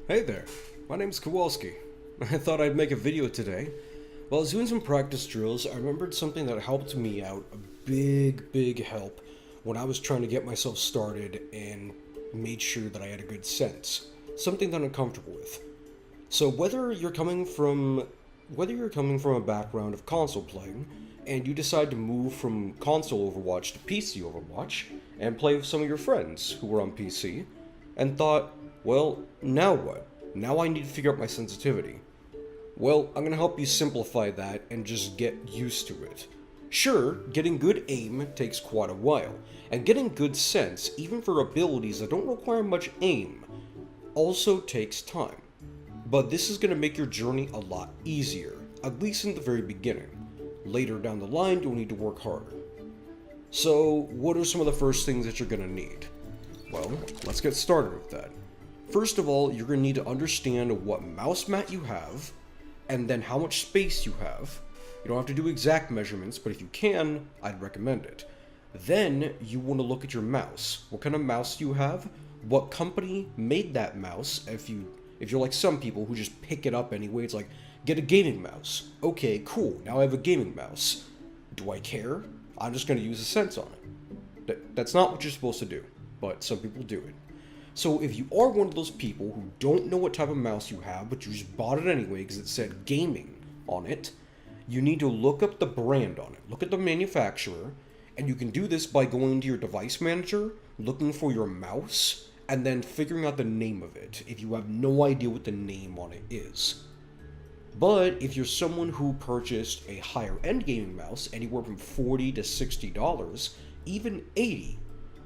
Hey there, my name's Kowalski. I thought I'd make a video today. While I was doing some practice drills, I remembered something that helped me out, a big help, when I was trying to get myself started and made sure that I had a good sense. Something that I'm comfortable with. So whether you're coming from a background of console playing, and you decide to move from console Overwatch to PC Overwatch, and play with some of your friends who were on PC, and thought, well, now what? Now I need to figure out my sensitivity. Well, I'm gonna help you simplify that and just get used to it. Sure, getting good aim takes quite a while, and getting good sense, even for abilities that don't require much aim, also takes time. But this is gonna make your journey a lot easier, at least in the very beginning. Later down the line, you'll need to work harder. So, what are some of the first things that you're gonna need? Well, let's get started with that. First of all, you're going to need to understand what mouse mat you have, and then how much space you have. You don't have to do exact measurements, but if you can, I'd recommend it. Then, you want to look at your mouse. What kind of mouse do you have? What company made that mouse? If you're like some people who just pick it up anyway, it's like, get a gaming mouse. Okay, cool, now I have a gaming mouse. Do I care? I'm just going to use a sense on it. That's not what you're supposed to do, but some people do it. So if you are one of those people who don't know what type of mouse you have, but you just bought it anyway because it said gaming on it, you need to look up the brand on it. Look at the manufacturer, and you can do this by going to your device manager, looking for your mouse, and then figuring out the name of it, if you have no idea what the name on it is. But if you're someone who purchased a higher end gaming mouse, anywhere from $40 to $60, even $80,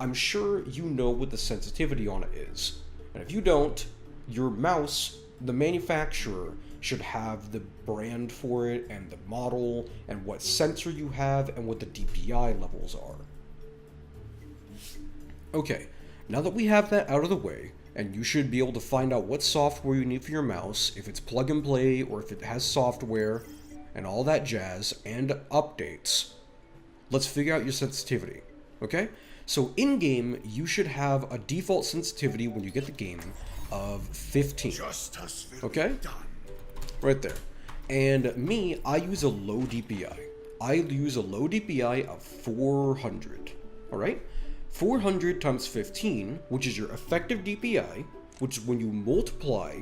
I'm sure you know what the sensitivity on it is. And if you don't, your mouse, the manufacturer, should have the brand for it and the model and what sensor you have and what the DPI levels are. Okay, now that we have that out of the way, and you should be able to find out what software you need for your mouse, if it's plug and play or if it has software and all that jazz and updates, let's figure out your sensitivity, okay? So in-game, you should have a default sensitivity when you get the game of 15. Okay? Right there. And me, I use a low DPI. I use a low DPI of 400. Alright? 400 times 15, which is your effective DPI, which is when you multiply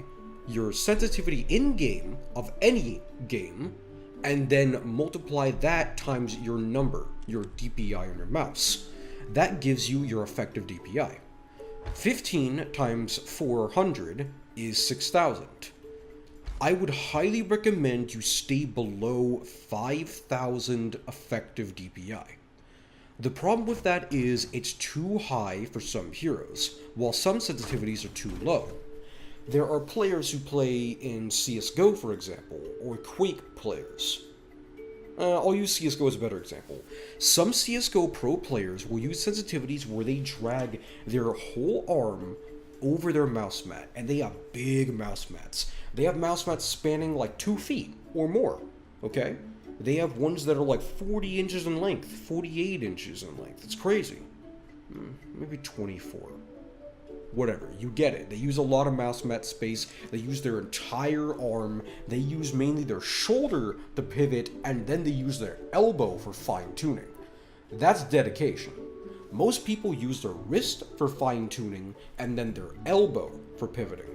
your sensitivity in-game of any game, and then multiply that times your number, your DPI on your mouse. That gives you your effective DPI. 15 times 400 is 6,000. I would highly recommend you stay below 5,000 effective DPI. The problem with that is it's too high for some heroes, while some sensitivities are too low. There are players who play in CSGO, for example, or Quake players. I'll use CSGO as a better example. Some CSGO pro players will use sensitivities where they drag their whole arm over their mouse mat, and they have big mouse mats. They have mouse mats spanning like 2 feet or more, okay? They have ones that are like 40 inches in length, 48 inches in length. It's crazy. Maybe 24. Whatever, you get it. They use a lot of mouse mat space, they use their entire arm, they use mainly their shoulder to pivot, and then they use their elbow for fine-tuning. That's dedication. Most people use their wrist for fine-tuning, and then their elbow for pivoting.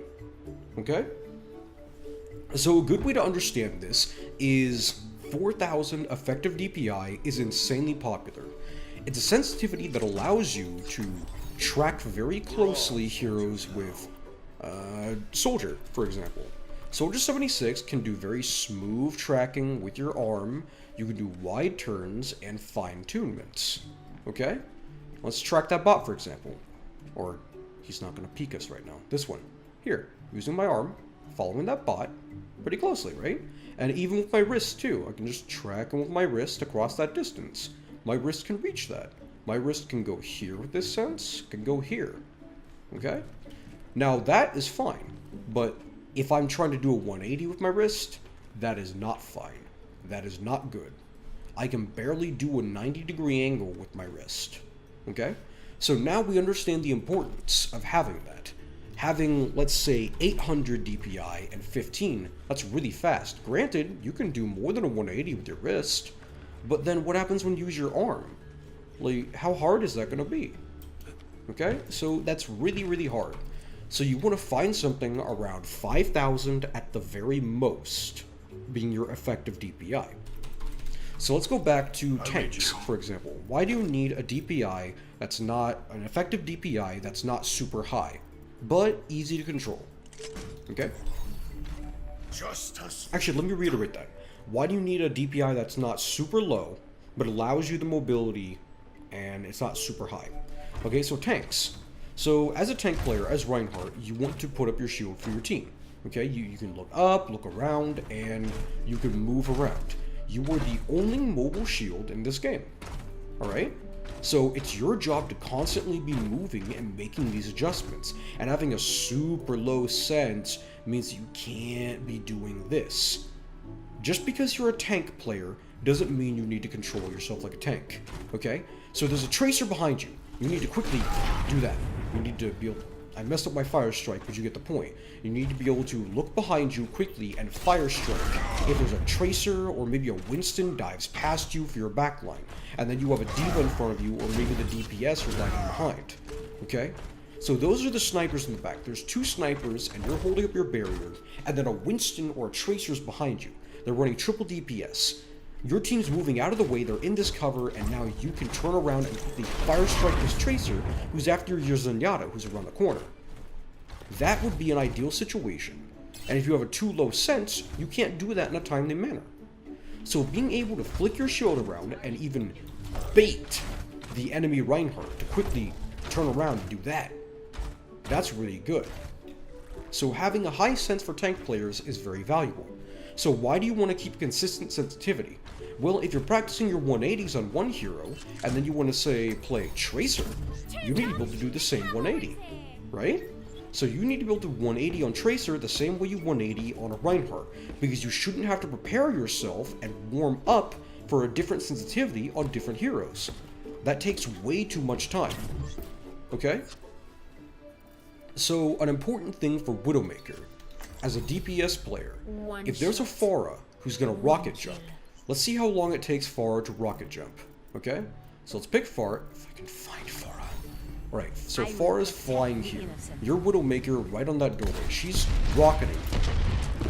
Okay? So a good way to understand this is 4,000 effective DPI is insanely popular. It's a sensitivity that allows you to track very closely heroes with Soldier, for example. Soldier 76 can do very smooth tracking with your arm. You can do wide turns and fine-tunements. Okay? Let's track that bot, for example. Or, he's not going to peek us right now. This one. Here, using my arm, following that bot pretty closely, right? And even with my wrist, too. I can just track him with my wrist across that distance. My wrist can reach that. My wrist can go here with this sense, can go here. Okay? Now that is fine, but if I'm trying to do a 180 with my wrist, that is not fine. That is not good. I can barely do a 90-degree angle with my wrist. Okay? So now we understand the importance of having that. having, let's say, 800 DPI and 15, that's really fast. Granted, you can do more than a 180 with your wrist, but then what happens when you use your arm? Like, how hard is that going to be? Okay, so that's really, really hard. So you want to find something around 5,000 at the very most being your effective DPI. So let's go back to tanks, for example. Why do you need a DPI that's not, an effective DPI that's not super high, but easy to control? Okay? Actually, let me reiterate that. Why do you need a DPI that's not super low, but allows you the mobility and it's not super high? Okay, so tanks. So as a tank player, as Reinhardt, you want to put up your shield for your team. Okay, you can look up, look around, and you can move around. You are the only mobile shield in this game. Alright? So it's your job to constantly be moving and making these adjustments. And having a super low sense means you can't be doing this. Just because you're a tank player doesn't mean you need to control yourself like a tank. Okay? So there's a tracer behind you. You need to quickly do that. You need to be able... I messed up my fire strike, but you get the point. You need to be able to look behind you quickly and fire strike if there's a tracer or maybe a Winston dives past you for your backline, and then you have a D.Va in front of you, or maybe the DPS are lagging behind. Okay? So those are the snipers in the back. There's two snipers, and you're holding up your barrier, and then a Winston or a tracer's behind you. They're running triple DPS. Your team's moving out of the way, they're in this cover, and now you can turn around and quickly fire strike this tracer who's after your Zenyatta who's around the corner. That would be an ideal situation, and if you have a too low sense, you can't do that in a timely manner. So being able to flick your shield around and even bait the enemy Reinhardt to quickly turn around and do that, that's really good. So having a high sense for tank players is very valuable. So why do you want to keep consistent sensitivity? Well, if you're practicing your 180s on one hero, and then you want to, say, play Tracer, you need to be able to do the same 180, right? So you need to be able to 180 on Tracer the same way you 180 on a Reinhardt, because you shouldn't have to prepare yourself and warm up for a different sensitivity on different heroes. That takes way too much time, okay? So an important thing for Widowmaker, as a DPS player, if there's a Pharah who's going to rocket jump, let's see how long it takes Pharah to rocket jump, okay? So let's pick Pharah, if I can find Pharah. Right, so Pharah's flying here. Your Widowmaker right on that doorway. She's rocketing.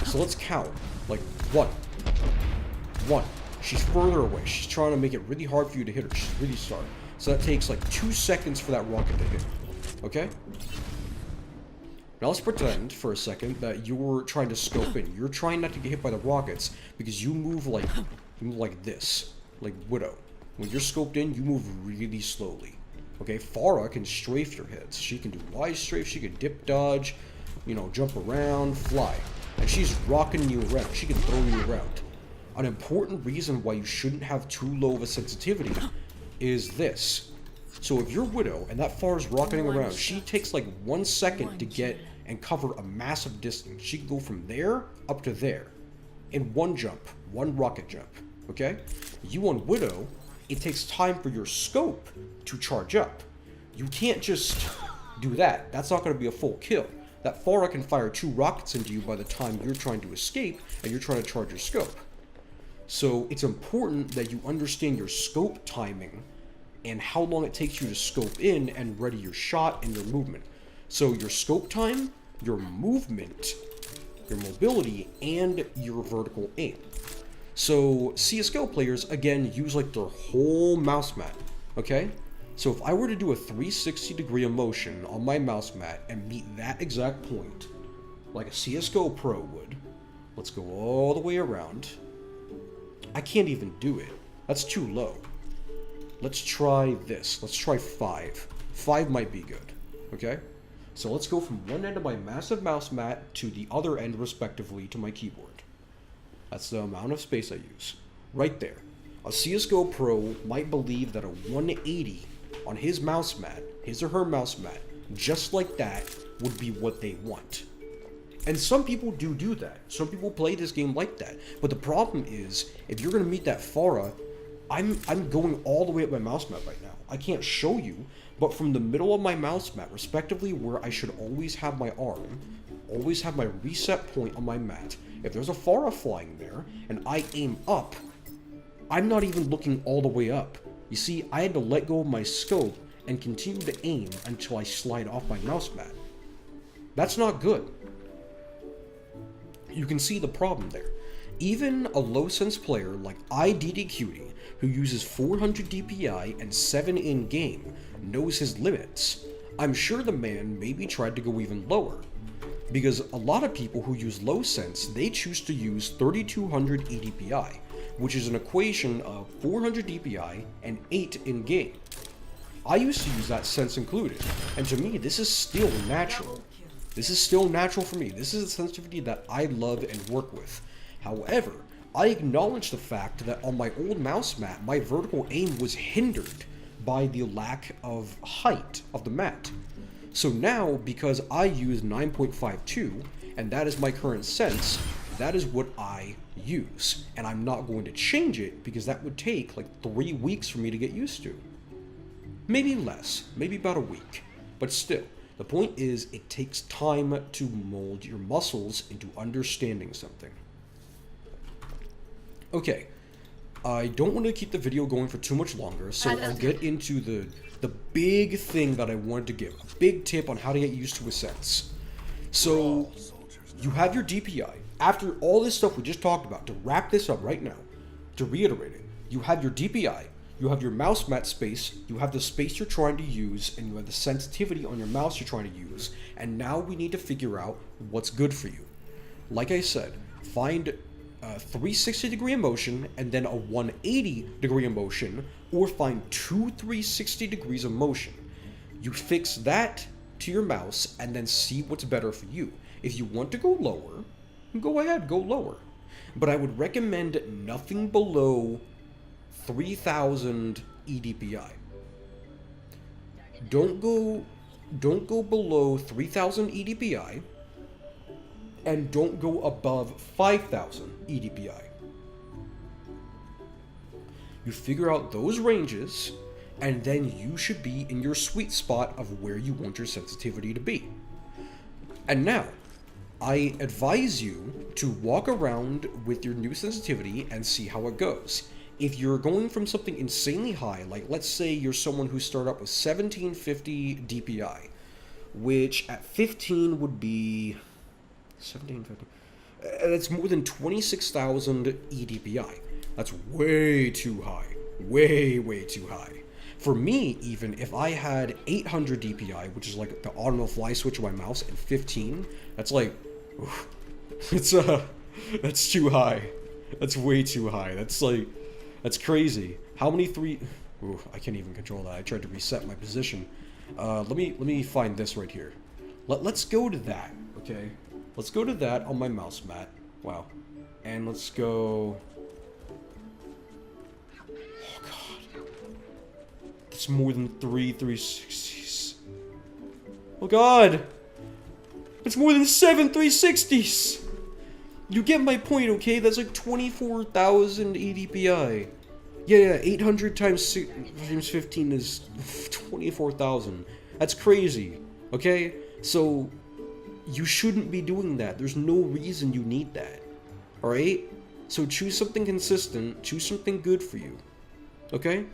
So let's count. Like, one. She's further away. She's trying to make it really hard for you to hit her. She's really sorry. So that takes like 2 seconds for that rocket to hit. Okay? Now let's pretend for a second that you're trying to scope in. You're trying not to get hit by the rockets because you move like this, like Widow. When you're scoped in, you move really slowly. Okay, Pharah can strafe your hits. She can do wide strafe, she can dip dodge, you know, jump around, fly. And she's rocking you around. She can throw you around. An important reason why you shouldn't have too low of a sensitivity is this. So if you're Widow and that Pharah's rocketing around, she takes like 1 second to get and cover a massive distance. She can go from there up to there in one jump, one rocket jump, okay? You on Widow, it takes time for your scope to charge up. You can't just do that. That's not going to be a full kill. That Pharah can fire 2 rockets into you by the time you're trying to escape and you're trying to charge your scope. So it's important that you understand your scope timing and how long it takes you to scope in and ready your shot and your movement. So your scope time, your movement, your mobility, and your vertical aim. So CSGO players, again, use like their whole mouse mat, okay? So if I were to do a 360-degree motion on my mouse mat and meet that exact point, like a CSGO pro would, let's go all the way around. I can't even do it. That's too low. Let's try this. Let's try 5. 5 might be good, okay? So let's go from one end of my massive mouse mat to the other end, respectively, to my keyboard. That's the amount of space I use. Right there. A CSGO pro might believe that a 180 on his mouse mat, his or her mouse mat, just like that, would be what they want. And some people do that. Some people play this game like that. But the problem is, if you're going to meet that Pharah, I'm going all the way up my mouse mat right now. I can't show you, but from the middle of my mouse mat, respectively, where I should always have my arm, always have my reset point on my mat. If there's a Pharah flying there, and I aim up, I'm not even looking all the way up. You see, I had to let go of my scope and continue to aim until I slide off my mouse mat. That's not good. You can see the problem there. Even a low sense player like IDDQD, who uses 400 DPI and 7 in-game, knows his limits. I'm sure the man maybe tried to go even lower, because a lot of people who use low sense, they choose to use 3200 EDPI, which is an equation of 400 DPI and 8 in-game. I used to use that sense included, and to me this is still natural. This is still natural for me. This is a sensitivity that I love and work with. However, I acknowledge the fact that on my old mouse mat, my vertical aim was hindered by the lack of height of the mat. So now, because I use 9.52, and that is my current sense, that is what I use. And I'm not going to change it because that would take like 3 weeks for me to get used to. Maybe less, maybe about a week, but still. The point is, it takes time to mold your muscles into understanding something. Okay, I don't want to keep the video going for too much longer, so I'll get into the big thing that I wanted to give. A big tip on how to get used to a sense. So, you have your DPI. After all this stuff we just talked about, to wrap this up right now, to reiterate it, you have your DPI. You have your mouse mat space, you have the space you're trying to use, and you have the sensitivity on your mouse you're trying to use, and now we need to figure out what's good for you. Like I said, find a 360-degree motion and then a 180-degree motion, or find 2 360 degrees of motion. You fix that to your mouse and then see what's better for you. If you want to go lower, go ahead, go lower. But I would recommend nothing below 3000 EDPI. Don't go below 3000 EDPI, and don't go above 5000 EDPI. You figure out those ranges, and then you should be in your sweet spot of where you want your sensitivity to be. And now, I advise you to walk around with your new sensitivity and see how it goes. If you're going from something insanely high, like let's say you're someone who started up with 1750 DPI, which at 15 would be 1750. That's more than 26,000 EDPI. That's way too high. Way too high. For me, even if I had 800 DPI, which is like the on-and-off switch of my mouse, and 15, that's like, oof, that's too high. That's way too high. That's crazy. How many Ooh, I can't even control that. I tried to reset my position. Let me find this right here. Let's go to that, okay? Let's go to that on my mouse mat. Wow. And let's go... Oh, God. That's more than 360s. Oh, God. It's more than 7 360s. You get my point, okay? That's like 24,000 EDPI. Yeah, 800 times 15 is 24,000. That's crazy, okay? So, you shouldn't be doing that. There's no reason you need that, alright? So choose something consistent, choose something good for you, okay?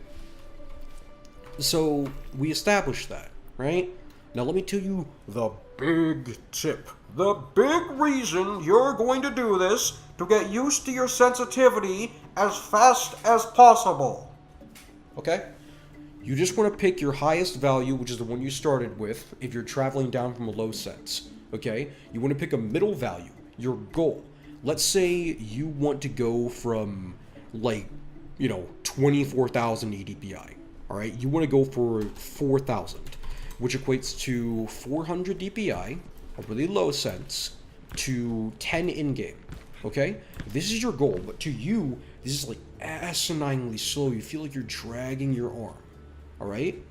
So, we established that, right? Now let me tell you the big tip. The big reason you're going to do this to get used to your sensitivity as fast as possible. Okay? You just want to pick your highest value, which is the one you started with, if you're traveling down from a low sense. Okay? You want to pick a middle value, your goal. Let's say you want to go from, like, 24,000 EDPI. Alright? You want to go for 4,000, which equates to 400 DPI, a really low sense, to 10 in-game. Okay? This is your goal, but to you, this is like asininely slow. You feel like you're dragging your arm. Alright?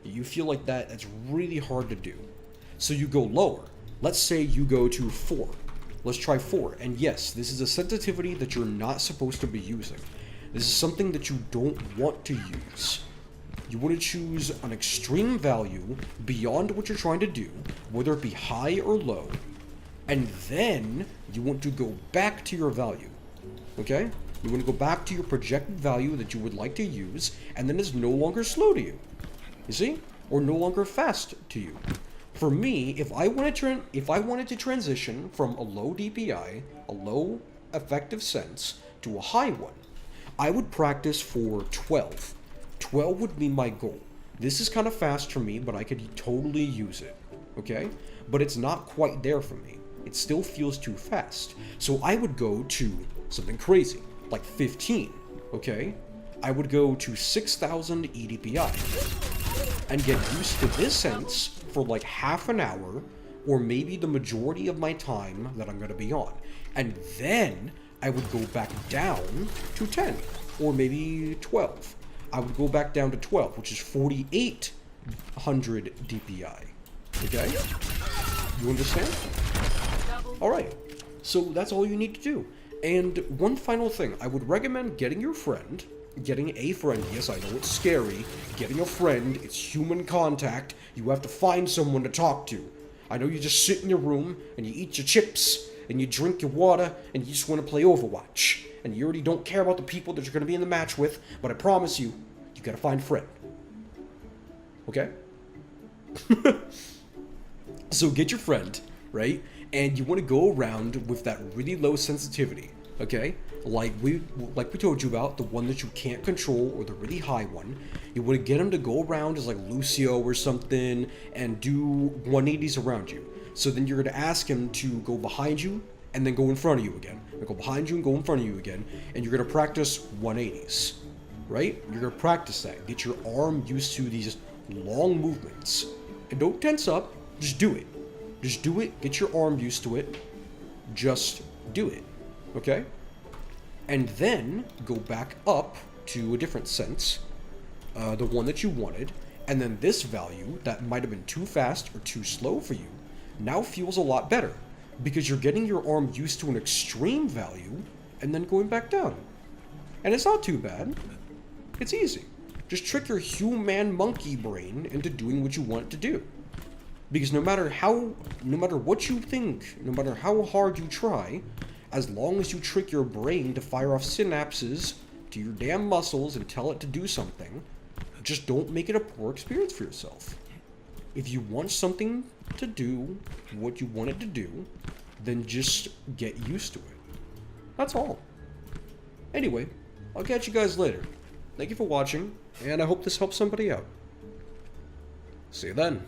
You feel like that's really hard to do. So you go lower. Let's say you go to 4. Let's try 4. And yes, this is a sensitivity that you're not supposed to be using. This is something that you don't want to use. You want to choose an extreme value beyond what you're trying to do, whether it be high or low, and then you want to go back to your value, okay? You want to go back to your projected value that you would like to use, and then it's no longer slow to you, you see? Or no longer fast to you. For me, if I wanted to transition from a low DPI, a low effective sense, to a high one, I would practice for 12. 12 would be my goal. This is kind of fast for me, but I could totally use it, okay? But it's not quite there for me. It still feels too fast. So I would go to something crazy, like 15, okay? I would go to 6,000 EDPI and get used to this sense for like half an hour, or maybe the majority of my time that I'm gonna be on. And then I would go back down to 10, or maybe 12. I would go back down to 12, which is 4,800 DPI. Okay? You understand? Alright, so that's all you need to do. And one final thing, I would recommend getting a friend, yes I know it's scary, getting a friend, it's human contact, you have to find someone to talk to. I know you just sit in your room, and you eat your chips, and you drink your water, and you just want to play Overwatch. And you already don't care about the people that you're going to be in the match with, but I promise you, you gotta find a friend. Okay? So get your friend, right? And you want to go around with that really low sensitivity, okay? Like we told you about, the one that you can't control, or the really high one. You want to get him to go around as like Lucio or something, and do 180s around you. So then you're going to ask him to go behind you, and then go in front of you again. And go behind you and go in front of you again. And you're going to practice 180s, right? You're going to practice that. Get your arm used to these long movements. And don't tense up, just do it. Just do it, get your arm used to it. Just do it, okay? And then go back up to a different sense, the one that you wanted, and then this value that might have been too fast or too slow for you now feels a lot better, because you're getting your arm used to an extreme value and then going back down. And it's not too bad. It's easy. Just trick your human monkey brain into doing what you want it to do. Because no matter what you think, no matter how hard you try, as long as you trick your brain to fire off synapses to your damn muscles and tell it to do something, just don't make it a poor experience for yourself. If you want something to do what you want it to do, then just get used to it. That's all. Anyway, I'll catch you guys later. Thank you for watching, and I hope this helps somebody out. See you then.